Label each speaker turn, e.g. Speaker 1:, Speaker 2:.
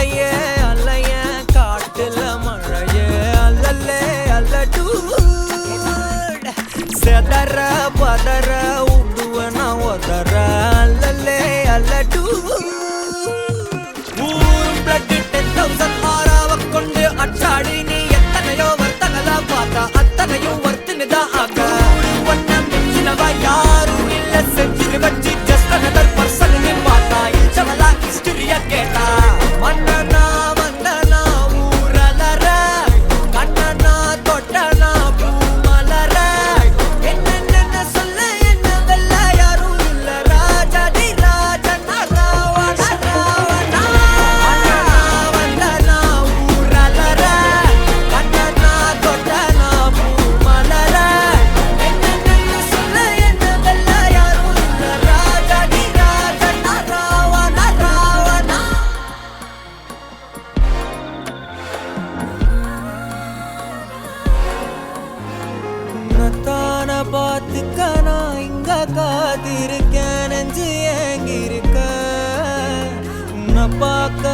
Speaker 1: அலையே அலைய காட்டுல மழையே அல்லல்லே அல்ல செதற பதற உடுவன ஒதற அல்லல்லே அல்ல ஊரும் பிளட் 10,000 ஆறாவ கொண்டு அச்சாடி நீ எத்தனையோ வர்த்தகதா பார்த்தா அத்தனையும் வர்த்தினுதான் ஆக ஒன்ன மிஞ்சினவ யாரும் இல்ல செஞ்சிரு வச்சு ஜஸ்ட் another person நீ பார்த்தா இச்சவலா ஹிஸ்டரிய கேட்டா மன்னனா வந்தனா ஊரலற கண்ணனா தொட்டனா பூமலற என்ன சொல்ல என்ன வெல்ல யாரும் இல்ல ராஜாதி ராஜனா ராவண ராவணா வந்தனா ஊரலற கண்ணனா தொட்டனா பூமலற என்ன சொல்ல என்ன வெல்ல யாரும் இல்ல ராஜாதி ராஜனா ராவண ராவணா உன்னத்தான பார்த்துக்க நான் இங்க காத்திருக்கேன் நெஞ்சு ஏங்கிருக்க உன்னை பார்க்க